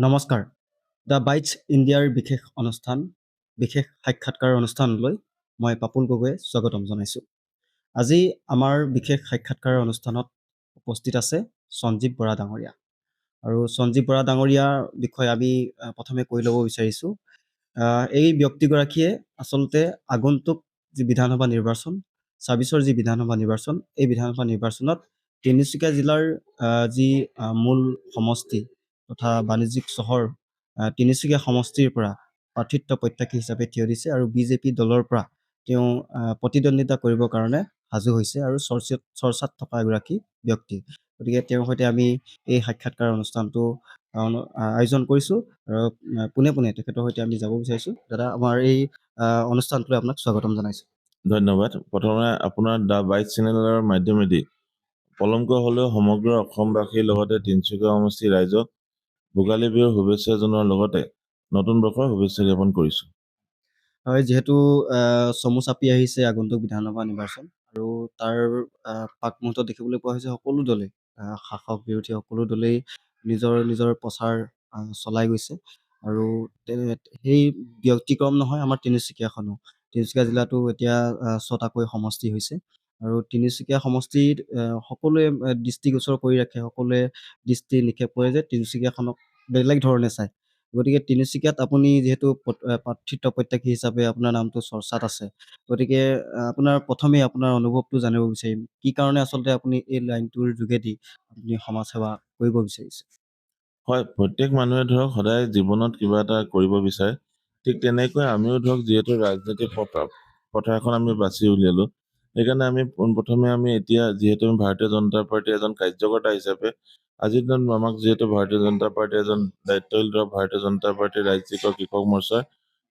নমস্কাৰ। The bites ইণ্ডিয়াৰ বিশেষ সাক্ষাৎকাৰ অনুষ্ঠানলৈ মই পাপুল গগৈয়ে স্বাগতম জনাইছোঁ। আজি আমাৰ বিশেষ সাক্ষাৎকাৰ অনুষ্ঠানত উপস্থিত আছে সঞ্জীৱ বৰা ডাঙৰীয়া। আৰু সঞ্জীৱ বৰা ডাঙৰীয়াৰ বিষয়ে আমি প্ৰথমে কৈ ল'ব বিচাৰিছোঁ। এই ব্যক্তিগৰাকীয়ে আচলতে আগন্তুক যি বিধানসভা নিৰ্বাচন, ২৬ৰ যি বিধানসভা নিৰ্বাচন, এই বিধানসভা নিৰ্বাচনত তিনিচুকীয়া জিলাৰ যি মূল সমষ্টি তথা বাণিজ্যিক চহৰ তিনিচুকীয়া সমষ্টিৰ পৰা প্ৰাৰ্থিত্ব প্ৰত্যাশী হিচাপে থিয় দিছে আৰু বিজেপি দলৰ পৰা তেওঁ প্ৰতিদ্বন্দ্বিতা কৰিবৰ কাৰণে সাজু হৈছে আৰু চৰ্চাত থকা এগৰাকী ব্যক্তি। গতিকে তেওঁৰ সৈতে আমি এই সাক্ষাৎকাৰ অনুষ্ঠানটো আয়োজন কৰিছোঁ আৰু পোনে পোনে তেখেতৰ সৈতে আমি যাব বিচাৰিছোঁ। দাদা, আমাৰ এই অনুষ্ঠানটোলৈ আপোনাক স্বাগতম জনাইছোঁ। ধন্যবাদ। প্ৰথমে আপোনাৰ দ্য বাইট চেনেলৰ মাধ্যমেদি পলমকৈ হ'লেও সমগ্ৰ অসমবাসীৰ লগতে তিনিচুকীয়া সমষ্টিৰ ৰাইজক ভোগালী বিহুৰ শুভেচ্ছা জনোৱাৰ লগতে নতুন বৰ্ষৰ শুভেচ্ছা জ্ঞাপন কৰিছোঁ। হয়, যিহেতু চমু চাপি আহিছে আগন্তুক বিধানসভা নিৰ্বাচন আৰু তাৰ পাক মুহূৰ্তত দেখিবলৈ পোৱা হৈছে সকলো দলেই শাসক বিৰোধী সকলো দলেই নিজৰ প্ৰচাৰ চলাই গৈছে আৰু সেই ব্যতিক্ৰম নহয় আমাৰ তিনিচুকীয়াখনো। তিনিচুকীয়া জিলাতো এতিয়া ৬টাকৈ সমষ্টি হৈছে আৰু তিনিচুকীয়া সমষ্টিত সকলোৱে দৃষ্টিগোচৰ কৰি ৰাখে, সকলোৱে দৃষ্টি নিক্ষেপ কৰে যে তিনিচুকীয়াখনক বেলেগ ধৰণে চায়। গতিকে তিনিচুকীয়াত আপুনি যিহেতু প্ৰাৰ্থিত্ব প্ৰত্যাশী হিচাপে আপোনাৰ নামটো চৰ্চাত আছে, গতিকে প্ৰথমেই আপোনাৰ অনুভৱটো জানিব বিচাৰিম। কি কাৰণে আচলতে আপুনি এই লাইনটোৰ যোগেদি আপুনি সমাজ সেৱা কৰিব বিচাৰিছে? হয়, প্ৰত্যেক মানুহে ধৰক সদায় জীৱনত কিবা এটা কৰিব বিচাৰে। ঠিক তেনেকৈ আমিও ধৰক যিহেতু ৰাজনৈতিক পথাৰখন আমি বাছি উলিয়ালোঁ, সেইকাৰণে আমি পোনপ্ৰথমে এতিয়া যিহেতু আমি ভাৰতীয় জনতা পাৰ্টীৰ এজন কাৰ্যকৰ্তা হিচাপে আজিৰ দিনত আমাক যিহেতু ভাৰতীয় জনতা পাৰ্টীৰ এজন দায়িত্বশীল ধৰক ভাৰতীয় জনতা পাৰ্টীৰ ৰাজ্যিক কৃষক মৰ্চাৰ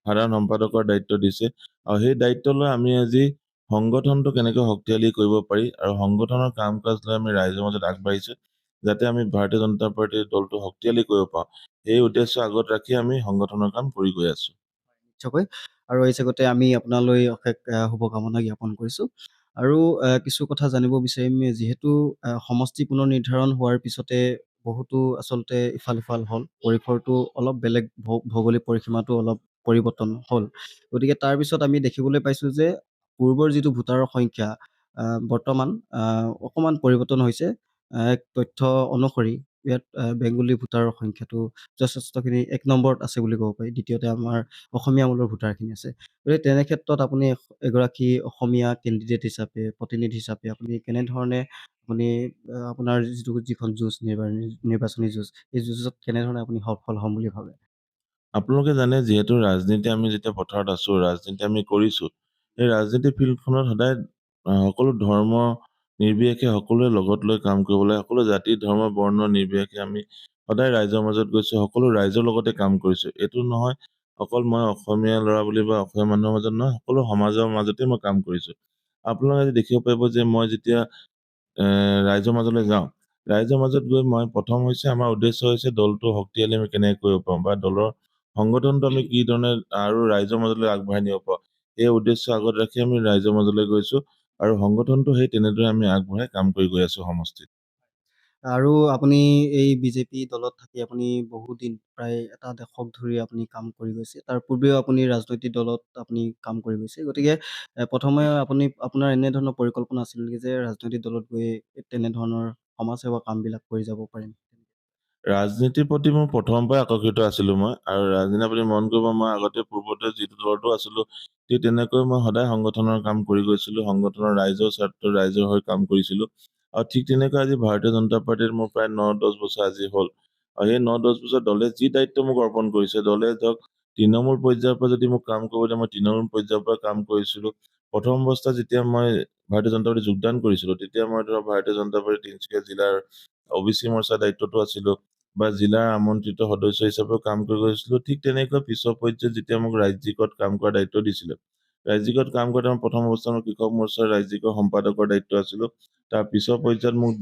সাধাৰণ সম্পাদকৰ দায়িত্ব দিছে আৰু সেই দায়িত্ব লৈ আমি আজি সংগঠনটো কেনেকৈ শক্তিশালী কৰিব পাৰি আৰু সংগঠনৰ কাম কাজ লৈ আমি ৰাইজৰ মাজত আগবাঢ়িছোঁ, যাতে আমি ভাৰতীয় জনতা পাৰ্টীৰ দলটো শক্তিশালী কৰিব পাৰোঁ। এই উদ্দেশ্য আগত ৰাখি আমি সংগঠনৰ কাম কৰি গৈ আছোঁ। নিশ্চয়কৈ। আৰু এই চেগতে আমি আপোনালৈ অশেষ শুভকামনা জ্ঞাপন কৰিছোঁ। আৰু কিছু কথা জানিব বিচাৰিম, যিহেতু সমষ্টি পুনৰ নিৰ্ধাৰণ হোৱাৰ পিছতে বহুতো আচলতে ইফাল সিফাল হ'ল, পৰিসৰটো অলপ বেলেগ, ভৌগোলিক পৰিসীমাটো অলপ পৰিৱৰ্তন হ'ল। গতিকে তাৰপিছত আমি দেখিবলৈ পাইছোঁ যে পূৰ্বৰ যিটো ভোটাৰৰ সংখ্যা বৰ্তমান অকণমান পৰিৱৰ্তন হৈছে। এক তথ্য অনুসৰি ইয়াত বেংগলী ভোটাৰৰ সংখ্যাটো যথেষ্টখিনি ১ নম্বৰত আছে বুলি ক'ব পাৰি। দ্বিতীয়তে আমাৰ অসমীয়া মূলৰ ভোটাৰখিনি আছে। গতিকে তেনে ক্ষেত্ৰত আপুনি এগৰাকী অসমীয়া কেণ্ডিডেট হিচাপে, প্ৰতিনিধি হিচাপে আপুনি কেনেধৰণে আপোনাৰ যিখন যুঁজ, নিৰ্বাচনী যুঁজ, এই যুঁজত কেনেধৰণে আপুনি সফল হ'ম বুলি ভাবে? আপোনালোকে জানে যিহেতু ৰাজনীতি আমি যেতিয়া পথাৰত আছোঁ, ৰাজনীতি আমি কৰিছোঁ, এই ৰাজনীতি ফিল্ডখনত সদায় সকলো ধৰ্ম নিৰ্বিশেষে সকলোৱে লগত লৈ কাম কৰিব লাগে। সকলো জাতি ধৰ্ম বৰ্ণ নিৰ্বিশেষে আমি সদায় ৰাইজৰ মাজত গৈছোঁ, সকলো ৰাইজৰ লগতে কাম কৰিছোঁ। এইটো নহয় অকল মই অসমীয়া ল'ৰা বুলি বা অসমীয়া মানুহৰ মাজত নহয়, সকলো সমাজৰ মাজতে মই কাম কৰিছোঁ। আপোনালোকে আজি দেখিব পাৰিব যে মই যেতিয়া ৰাইজৰ মাজলৈ যাওঁ, ৰাইজৰ মাজত গৈ মই প্ৰথম হৈছে আমাৰ উদ্দেশ্য হৈছে দলটো শক্তিশালী আমি কেনেকৈ কৰিব পাৰোঁ বা দলৰ সংগঠনটো আমি কি ধৰণে আৰু ৰাইজৰ মাজলৈ আগবঢ়াই নিব পাৰোঁ, এই উদ্দেশ্য আগত ৰাখি আমি ৰাইজৰ মাজলৈ গৈছোঁ আৰু সংগঠনটো সেই তেনেদৰে আমি আগবঢ়াই কাম কৰি গৈ আছোঁ সমষ্টিত। আৰু আপুনি এই বিজেপি দলত থাকি আপুনি বহুদিন, প্ৰায় এটা দশক ধৰি আপুনি কাম কৰি গৈছে। তাৰ পূৰ্বেও আপুনি ৰাজনৈতিক দলত আপুনি কাম কৰি গৈছে। গতিকে প্ৰথমে আপোনাৰ এনেধৰণৰ পৰিকল্পনা আছিল নেকি যে ৰাজনৈতিক দলত গৈ তেনেধৰণৰ সমাজসেৱা কামবিলাক কৰি যাব পাৰিম? ৰাজনীতিৰ প্ৰতি মোৰ প্ৰথমৰ পৰাই আকৰ্ষিত আছিলোঁ মই আৰু ৰাজনীতিৰ প্ৰতি মন কৰিব মই আগতে পূৰ্বতে যিটো দলতো আছিলোঁ, ঠিক তেনেকৈ মই সদায় সংগঠনৰ কাম কৰি গৈছিলোঁ, সংগঠনৰ ৰাইজৰ স্বাৰ্থ ৰাইজৰ হৈ কাম কৰিছিলোঁ আৰু ঠিক তেনেকৈ আজি ভাৰতীয় জনতা পাৰ্টিত মোৰ প্ৰায় ৯-১০ বছৰ আজি হ'ল আৰু সেই ৯-১০ বছৰ দলে যি দায়িত্ব মোক অৰ্পণ কৰিছে, দলে ধৰক তৃণমূল পৰ্যায়ৰ পৰা যদি মোক কাম কৰিব দিয়ে মই তৃণমূল পৰ্যায়ৰ পৰা কাম কৰিছিলোঁ। প্ৰথম অৱস্থাত যেতিয়া মই ভাৰতীয় জনতা পাৰ্টিত যোগদান কৰিছিলোঁ, তেতিয়া মই ধৰক ভাৰতীয় জনতা পাৰ্টি তিনিচুকীয়া জিলাৰ OBC মৰ্চাৰ দায়িত্বতো আছিলোঁ বা জিলাৰ আমন্ত্ৰিত সদস্য হিচাপেও কাম কৰি গৈছিলোঁ। ঠিক তেনেকৈ পিছৰ পৰ্যায়ত যেতিয়া মোক ৰাজ্যিকত কাম কৰাৰ দায়িত্ব দিছিলে, ৰাজ্যিকত কাম কৰোঁতে মই প্ৰথম অৱস্থাত মই কৃষক মৰ্চাৰ ৰাজ্যিকৰ সম্পাদকৰ দায়িত্ব আছিলোঁ। তাৰ পিছৰ পৰ্যায়ত মোক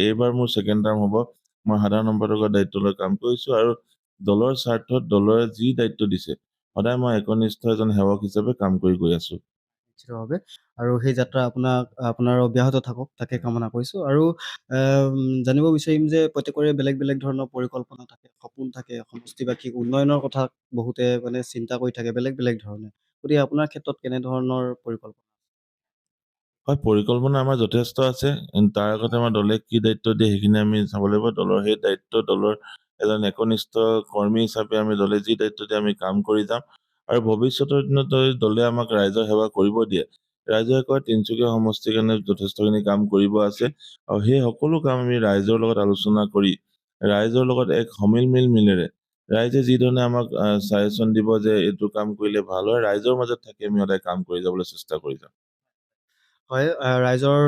এইবাৰ মোৰ ছেকেণ্ড টাৰ্ম হ'ব, মই সাধাৰণ সম্পাদকৰ দায়িত্ব লৈ কাম কৰিছোঁ আৰু দলৰ স্বাৰ্থত দলৰে যি দায়িত্ব দিছে সদায় মই একনিষ্ঠ এজন সেৱক হিচাপে কাম কৰি গৈ আছোঁ। নিশ্চিতভাৱে। আৰু সেই যাত্ৰা আপোনাৰ অব্যাহত থাকক তাকে কামনা কৰিছোঁ। আৰু জানিব বিচাৰিম যে প্ৰত্যেকৰে বেলেগ, বেলেগ ধৰণৰ পৰিকল্পনা থাকে, সপোন থাকে, সমষ্টিবাসীক উন্নয়নৰ কথা বহুতে মানে চিন্তা কৰি থাকে বেলেগ, বেলেগ ধৰণে। গতিকে আপোনাৰ ক্ষেত্ৰত কেনেধৰণৰ পৰিকল্পনা? হয়, পৰিকল্পনা আমাৰ যথেষ্ট আছে। তাৰ আগতে আমাৰ দলে কি দায়িত্ব দিয়ে সেইখিনি আমি চাব লাগিব। দলৰ সেই দায়িত্ব দলৰ এজন একনিষ্ঠ কৰ্মী হিচাপে আমি দলে যি দায়িত্ব দিয়ে আমি কাম কৰি যাম। আৰু ভৱিষ্যতৰ দিনত দলে আমাক ৰাইজৰ সেৱা কৰিব দিয়ে। ৰাইজে কয় তিনিচুকীয়া সমষ্টিৰ কাৰণে যথেষ্টখিনি কাম কৰিব আছে। আৰু সেই সকলো কাম আমি ৰাইজৰ লগত আলোচনা কৰি, ৰাইজৰ লগত এক সমিল মিলেৰে ৰাইজে যি ধৰণে আমাক ছাজেশ্যন দিব যে এইটো কাম কৰিলে ভাল হয়, ৰাইজৰ মাজত থাকি আমি সদায় কাম কৰি যাবলৈ চেষ্টা কৰি যাম। হয়, ৰাইজৰ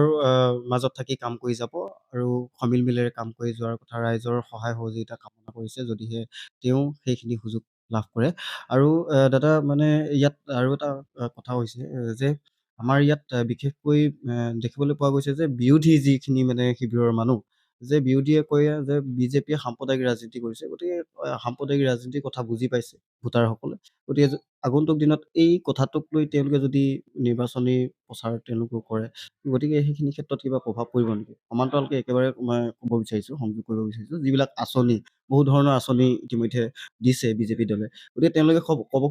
মাজত থাকি কাম কৰি যাব আৰু সমিলমিলেৰে কাম কৰি যোৱাৰ কথা ৰাইজৰ সহায় সহযোগিতা কামনা কৰিছে যদিহে তেওঁ সেইখিনি সুযোগ লাভ কৰে। আৰু দাদা মানে ইয়াত আৰু এটা কথা হৈছে যে আমাৰ ইয়াত বিশেষকৈ দেখিবলৈ পোৱা গৈছে যে বিৰোধী যিখিনি মানে শিবিৰৰ মানুহ, যে বিৰোধীয়ে কয় যে বিজেপিয়ে সাম্প্ৰদায়িক ৰাজনীতি কৰিছে। গতিকে সাম্প্ৰদায়িক ৰাজনীতিৰ কথা বুজি পাইছে ভোটাৰসকলে। গতিকে আগন্তুক দিনত এই কথাটোক লৈ তেওঁলোকে যদি নিৰ্বাচনী প্ৰচাৰ তেওঁলোকেও কৰে, গতিকে সেইখিনি ক্ষেত্ৰত কিবা প্ৰভাৱ পৰিব নেকি? সমান্তৰালকে একেবাৰে মই ক'ব বিচাৰিছোঁ, সংযোগ কৰিব বিচাৰিছোঁ, যিবিলাক আঁচনি, বহু ধৰণৰ আঁচনি ইতিমধ্যে দিছে বিজেপি দলে। গতিকে তেওঁলোকে ক'ব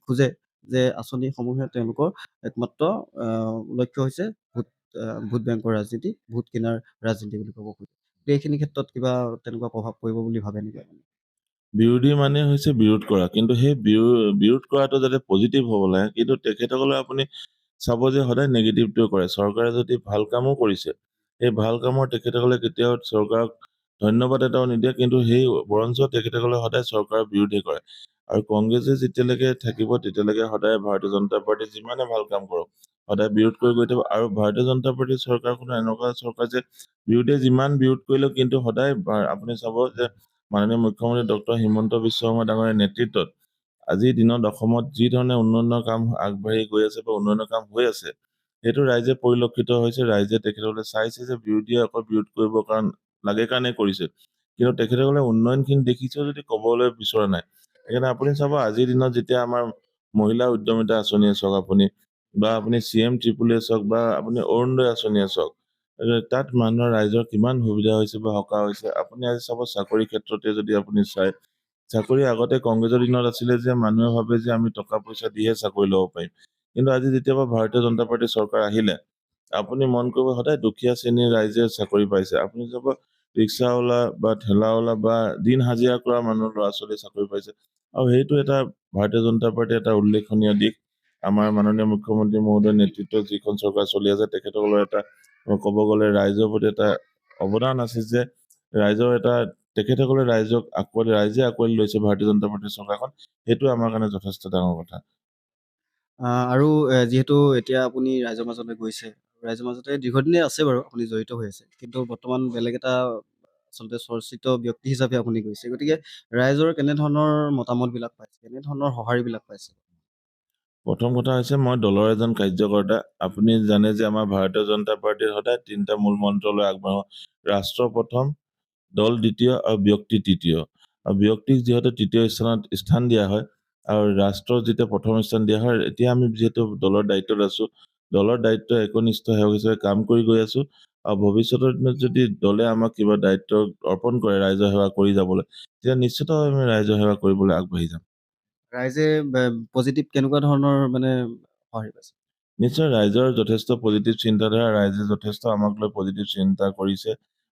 খোজে যে আঁচনিসমূহে তেওঁলোকৰ একমাত্ৰ লক্ষ্য হৈছে ভোট ভোট বেংকৰ ৰাজনীতি, ভোট কিনাৰ ৰাজনীতি বুলি ক'ব খোজে। গতিকে এইখিনি ক্ষেত্ৰত কিবা তেনেকুৱা প্ৰভাৱ পৰিব বুলি ভাবে নেকি আপুনি? বিৰোধী মানে হৈছে বিৰোধ কৰা। কিন্তু সেই বিৰোধ কৰাটো যাতে পজিটিভ হ'ব লাগে, কিন্তু তেখেতসকলে আপুনি চাব যে সদায় নেগেটিভটোৱে কৰে। চৰকাৰে যদি ভাল কামো কৰিছে, সেই ভাল কামৰ তেখেতসকলে কেতিয়াও চৰকাৰক ধন্যবাদ এটাও নিদিয়ে, কিন্তু সেই বৰঞ্চ তেখেতসকলে সদায় চৰকাৰৰ বিৰোধে কৰে। আৰু কংগ্ৰেছে যেতিয়ালৈকে থাকিব, তেতিয়ালৈকে সদায় ভাৰতীয় জনতা পাৰ্টীয়ে যিমানে ভাল কাম কৰক, সদায় বিৰোধ কৰি গৈ থাকিব। আৰু ভাৰতীয় জনতা পাৰ্টীৰ চৰকাৰখনো এনেকুৱা চৰকাৰ যে বিৰোধীয়ে যিমান বিৰোধ কৰিলেও কিন্তু সদায় আপুনি চাব যে মাননীয় মুখ্যমন্ত্ৰী ডক্টৰ হিমন্ত বিশ্ব শৰ্মা ডাঙৰীয়াৰ নেতৃত্বত আজিৰ দিনত অসমত যি ধৰণে উন্নয়নৰ কাম আগবাঢ়ি গৈ আছে বা উন্নয়নৰ কাম হৈ আছে, সেইটো ৰাইজে পৰিলক্ষিত হৈছে। ৰাইজে তেখেতসকলে চাইছে যে বিৰোধীয়ে অকল বিৰোধ কৰিবৰ লাগে কাৰণে কৰিছে। কিন্তু তেখেতসকলে উন্নয়নখিনি দেখিছেও যদি ক'বলৈ বিচৰা নাই। সেইকাৰণে আপুনি চাব আজিৰ দিনত যেতিয়া আমাৰ মহিলা উদ্যমিতা আঁচনিয়ে চাওক আপুনি, বা আপুনি CM ত্ৰিপুলে চাওক, বা আপুনি অৰুণোদয় আঁচনিয়ে চাওক, তাত মানুহৰ ৰাইজৰ কিমান সুবিধা হৈছে বা সকাহ হৈছে। আপুনি আজি চাব চাকৰি ক্ষেত্ৰতে যদি আপুনি চায়, চাকৰি আগতে কংগ্ৰেছৰ দিনত আছিলে যে মানুহে ভাবে যে আমি টকা পইচা দিহে চাকৰি ল'ব পাৰিম। কিন্তু আজি যেতিয়াবা ভাৰতীয় জনতা পাৰ্টীৰ চৰকাৰ আহিলে, আপুনি মন কৰিব সদায় দুখীয়া শ্ৰেণীৰ ৰাইজে চাকৰি পাইছে। আপুনি চাব ৰিক্সাৱালা বা ঠেলাৱালা বা দিন হাজিৰা কৰা মানুহৰ ল'ৰা-ছোৱালীয়ে চাকৰি পাইছে। আৰু সেইটো এটা ভাৰতীয় জনতা পাৰ্টীৰ এটা উল্লেখনীয় দিশ। আমাৰ মাননীয় মুখ্যমন্ত্ৰী মহোদয়ৰ নেতৃত্বত যিখন চৰকাৰ চলি আছে, তেখেতসকলৰ এটা ক'ব গ'লে ৰাইজৰ প্ৰতি এটা অৱদান আছে যে তেখেতসকলে ৰাইজে আঁকোৱালি লৈছে ভাৰতীয় জনতা পাৰ্টীৰ চৰকাৰখন। সেইটো আমাৰ কাৰণে যথেষ্ট ডাঙৰ কথা। আৰু যিহেতু এতিয়া আপুনি ৰাইজৰ মাজলৈ গৈছে, ৰাইজৰ মাজতে দীৰ্ঘদিনে আছে বাৰু আপুনি জড়িত হৈ আছে। কিন্তু বৰ্তমান বেলেগ এটা আচলতে চৰ্চিত ব্যক্তি হিচাপে আপুনি গৈছে। গতিকে ৰাইজৰ কেনেধৰণৰ মতামতবিলাক পাইছে? কেনেধৰণৰ সঁহাৰিবিলাক পাইছে? প্ৰথম কথা হৈছে মই দলৰ এজন কাৰ্যকৰ্তা। আপুনি জানে যে আমাৰ ভাৰতীয় জনতা পাৰ্টীৰ সদায় ৩টা মূল মন্ত্ৰলৈ আগবাঢ়ো। ৰাষ্ট্ৰ প্ৰথম, দল দ্বিতীয় আৰু ব্যক্তি তৃতীয়। আৰু ব্যক্তিক যিহেতু তৃতীয় স্থান দিয়া হয়, আৰু ৰাষ্ট্ৰৰ যেতিয়া প্ৰথম স্থান দিয়া হয়, এতিয়া আমি যিহেতু দলৰ দায়িত্বত আছো, দলৰ দায়িত্ব একনিষ্ঠ সেৱক হিচাপে কাম কৰি গৈ আছো। আৰু ভৱিষ্যতৰ দিনত যদি দলে আমাক কিবা দায়িত্ব অৰ্পণ কৰে ৰাইজৰ সেৱা কৰি যাবলৈ, তেতিয়া নিশ্চিতভাৱে আমি ৰাইজৰ সেৱা কৰিবলৈ আগবাঢ়ি যাম। ৰাইজে পজিটিভ কেনেকুৱা ধৰণৰ মানে সঁহাৰি পাইছে? নিশ্চয় ৰাইজৰ যথেষ্ট পজিটিভ চিন্তাধাৰা, ৰাইজে যথেষ্ট আমাক লৈ পজিটিভ চিন্তা কৰিছে।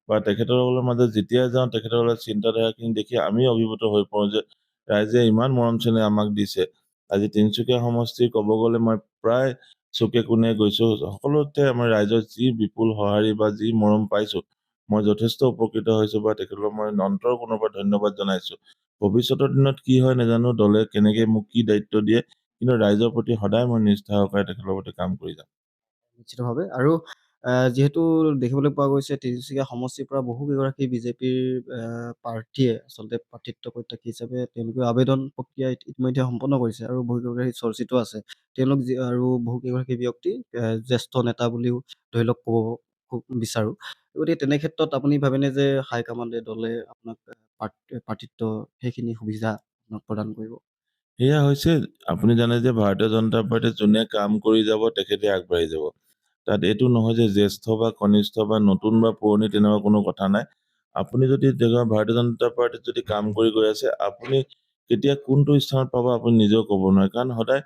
বা তেখেতসকলৰ মাজত যেতিয়াই যাওঁ, তেখেতসকলৰ চিন্তাধাৰাখিনি দেখি আমি অভিভূত হৈ পৰোঁ যে ৰাইজে ইমান মৰম চেনেহ আমাক দিছে। আজি তিনিচুকীয়া সমষ্টি ক'ব গ'লে মই প্ৰায় চুকে কোণে গৈছো, সকলোতে আমাৰ ৰাইজৰ যি বিপুল সঁহাৰি বা যি মৰম পাইছো, মই যথেষ্ট উপকৃত হৈছো বা তেখেতসকলক মই অন্তৰৰ কোণৰ পৰা ধন্যবাদ জনাইছো। ভৱিষ্যতৰ দিনত কি হয় নাজানো, দলে কেনেকে মোক কি দায়িত্ব দিয়ে, কিন্তু ৰাইজৰ প্ৰতি সদায় মই নিষ্ঠা সহকাৰে তেখেতৰ প্ৰতি কাম কৰি যাম। নিশ্চিতভাৱে। আৰু যিহেতু দেখিবলৈ পোৱা গৈছে তিনিচুকীয়া সমষ্টিৰ পৰা বহু কেইগৰাকী বিজেপিৰ প্ৰাৰ্থীয়ে আচলতে প্ৰাৰ্থিত্ব প্ৰত্যাশী হিচাপে তেওঁলোকে আবেদন প্ৰক্ৰিয়া ইতিমধ্যে সম্পন্ন কৰিছে আৰু বহু কেইগৰাকী চৰ্চিত আছে। তেওঁলোক আৰু বহু কেইগৰাকী ব্যক্তি জ্যেষ্ঠ নেতা বুলিও ধৰি লওক ক'ব বিচাৰোঁ। গতিকে তেনে ক্ষেত্ৰত আপুনি ভাবেনে যে হাইকমাণ্ডে দলে আপোনাক প্ৰাৰ্থিত্ব সেইখিনি সুবিধা আপোনাক প্ৰদান কৰিব? সেয়া হৈছে আপুনি জানে যে ভাৰতীয় জনতা পাৰ্টিত যোনে কাম কৰি যাব তেখেতে আগবাঢ়ি যাব। তাত এইটো নহয় যে জ্যেষ্ঠ বা কনিষ্ঠ বা নতুন বা পুৰণি তেনেকুৱা কোনো কথা নাই। আপুনি যদি ভাৰতীয় জনতা পাৰ্টিত যদি কাম কৰি গৈ আছে, আপুনি কেতিয়া কোনটো স্থানত পাব আপুনি নিজেও ক'ব নোৱাৰে। কাৰণ সদায়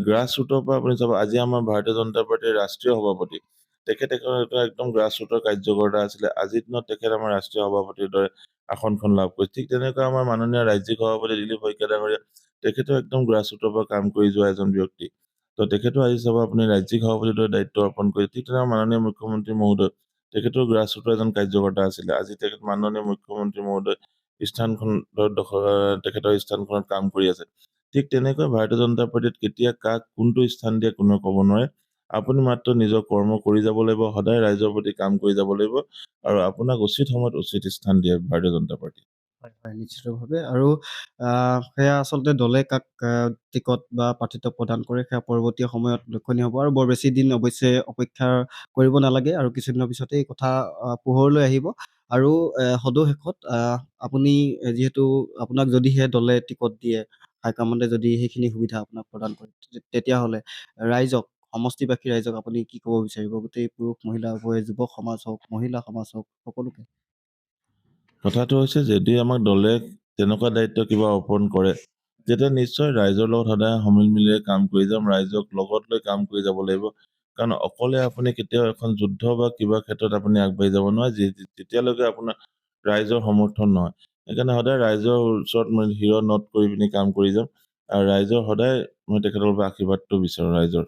গ্ৰাছ ৰুটৰ পৰা আপুনি চাব, আজি আমাৰ ভাৰতীয় জনতা পাৰ্টিৰ ৰাষ্ট্ৰীয় সভাপতি, তেখেতে একদম গ্ৰাছ ৰুটৰ কাৰ্যকৰ্তা আছিলে। আজিৰ দিনত তেখেত আমাৰ ৰাষ্ট্ৰীয় সভাপতিৰ দৰে আসনখন লাভ কৰিছে। ঠিক তেনেকৈ আমাৰ মাননীয় ৰাজ্যিক সভাপতি দিলীপ শইকীয়া ডাঙৰীয়া, তেখেতেও একদম গ্ৰাছ ৰুটৰ পৰা কাম কৰি যোৱা এজন ব্যক্তি। তো তেখেতো আজি চাব আপুনি ৰাজ্যিক সভাপতিৰ দৰে দায়িত্ব অৰ্পণ কৰি, ঠিক তেনেকৈ মাননীয় মুখ্যমন্ত্ৰী মহোদয়, তেখেতো গ্ৰাছ ৰুটৰ এজন কাৰ্যকৰ্তা আছিলে। আজি তেখেত মাননীয় মুখ্যমন্ত্ৰী মহোদয় তেখেতৰ স্থানখনত কাম কৰি আছে। ঠিক তেনেকৈ ভাৰতীয় জনতা পাৰ্টিত কেতিয়া কাক কোনটো স্থান দিয়ে কোনেও ক'ব নোৱাৰে। আপুনি মাত্ৰ নিজৰ কৰ্ম কৰি যাব লাগিব, সদায় ৰাইজৰ প্ৰতি কাম কৰি যাব লাগিব, আৰু আপোনাক উচিত সময়ত উচিত স্থান দিয়ে ভাৰতীয় জনতা পাৰ্টি। হয়, হয়, নিশ্চিতভাৱে। আৰু সেয়া আচলতে দলে কাক টিকট বা প্ৰাৰ্থিত্ব প্ৰদান কৰে সেয়া পৰৱৰ্তী সময়ত লক্ষণীয় হ'ব, আৰু বৰ বেছি দিন অৱশ্যে অপেক্ষা কৰিব নালাগে, আৰু কিছুদিনৰ পিছতে এই কথা পোহৰলৈ আহিব। আৰু সদৌ শেষত আপুনি যিহেতু আপোনাক যদিহে দলে টিকট দিয়ে, হাইকমাণ্ডে যদি সেইখিনি সুবিধা আপোনাক প্ৰদান কৰে, তেতিয়াহ'লে ৰাইজক, সমষ্টিবাসী ৰাইজক আপুনি কি ক'ব বিচাৰিব? গোটেই পুৰুষ মহিলা উভয়ে, যুৱক সমাজ হওক, মহিলা সমাজ হওক, সকলোকে। কথাটো হৈছে, যদি আমাক দলে তেনেকুৱা দায়িত্ব কিবা অৰ্পণ কৰে, তেতিয়া নিশ্চয় ৰাইজৰ লগত সদায় সমিল মিলেৰে কাম কৰি যাম, ৰাইজক লগত লৈ কাম কৰি যাব লাগিব। কাৰণ অকলে আপুনি কেতিয়াও এখন যুদ্ধ বা কিবা ক্ষেত্ৰত আপুনি আগবাঢ়ি যাব নোৱাৰে, যেতিয়ালৈকে আপোনাৰ ৰাইজৰ সমৰ্থন নহয়। সেইকাৰণে সদায় ৰাইজৰ ওচৰত মই শিৰ নট কৰি পিনি কাম কৰি যাম, আৰু ৰাইজৰ সদায় মই তেখেতৰ পৰা আশীৰ্বাদটো বিচাৰোঁ ৰাইজৰ।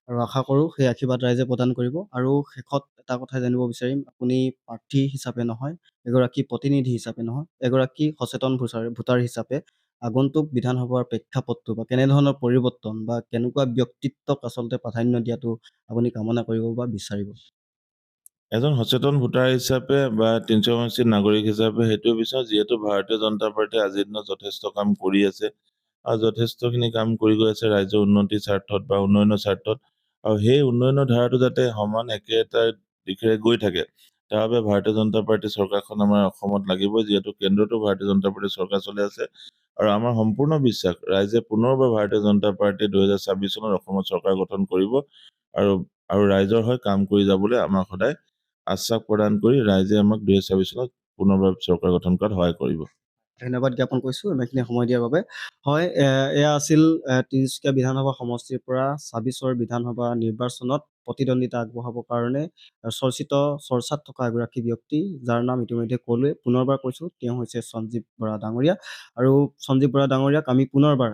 আৰু আশা কৰোঁ সেই আশীৰ্বাদ ৰাইজে প্ৰদান কৰিব। আৰু শেষত এটা কথাই জানিব বিচাৰিম, আপুনি প্ৰাৰ্থী হিচাপে নহয়, এগৰাকী প্ৰতিনিধি হিচাপে নহয়, এগৰাকী সচেতন ভোটাৰ হিচাপে আগন্তুক বিধানসভাৰ প্ৰেক্ষাপটটো বা কেনেধৰণৰ পৰিৱৰ্তন বা কেনেকুৱা ব্যক্তিত্বক আচলতে প্ৰাধান্য দিয়াটো আপুনি কামনা কৰিব বা বিচাৰিব? এজন সচেতন ভোটাৰ হিচাপে বা ৩০০ সমষ্টিৰ নাগৰিক হিচাপে সেইটোৱে বিচাৰোঁ, যিহেতু ভাৰতীয় জনতা পাৰ্টিয়ে আজিৰ দিনত যথেষ্ট কাম কৰি আছে, আৰু যথেষ্টখিনি কাম কৰি গৈ আছে ৰাজ্যৰ উন্নতিৰ স্বাৰ্থত বা উন্নয়নৰ স্বাৰ্থত। আৰু সেই উন্নয়নৰ ধাৰাটো যাতে সমান একেটা দিশেৰে গৈ থাকে, তাৰ বাবে ভাৰতীয় জনতা পাৰ্টীৰ চৰকাৰখন আমাৰ অসমত লাগিবই, যিহেতু কেন্দ্ৰতো ভাৰতীয় জনতা পাৰ্টীৰ চৰকাৰ চলি আছে। আৰু আমাৰ সম্পূৰ্ণ বিশ্বাস, ৰাইজে পুনৰবাৰ ভাৰতীয় জনতা পাৰ্টীয়ে ২০২৬ চনত অসমত চৰকাৰ গঠন কৰিব, আৰু আৰু ৰাইজৰ হৈ কাম কৰি যাবলৈ আমাক সদায় আশ্বাস প্ৰদান কৰি ৰাইজে আমাক ২০২৬ চনত পুনৰবাৰ চৰকাৰ গঠন কৰাত সহায় কৰিব। ধন্যবাদ জ্ঞাপন কৰিছোঁ ইমানখিনি সময় দিয়াৰ বাবে। হয়, এয়া আছিল তিনিচুকীয়া বিধানসভা সমষ্টিৰ পৰা ২৬ৰ বিধানসভা নিৰ্বাচনত প্ৰতিদ্বন্দ্বিতা আগবঢ়াবৰ কাৰণে চৰ্চাত থকা এগৰাকী ব্যক্তি, যাৰ নাম ইতিমধ্যে ক'লোৱে। পুনৰবাৰ কৈছোঁ, তেওঁ হৈছে সঞ্জীৱ বৰা ডাঙৰীয়া। আৰু সঞ্জীৱ বৰা ডাঙৰীয়াক আমি পুনৰবাৰ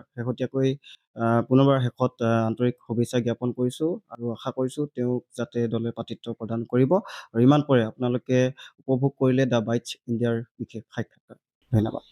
শেষত আন্তৰিক শুভেচ্ছা জ্ঞাপন কৰিছোঁ, আৰু আশা কৰিছোঁ তেওঁক যাতে দলে প্ৰাৰ্থিত্ব প্ৰদান কৰিব। আৰু ইমান পৰে আপোনালোকে উপভোগ কৰিলে দ্য বাইটছ ইণ্ডিয়াৰ বিশেষ সাক্ষাৎকাৰ। ধন্যবাদ।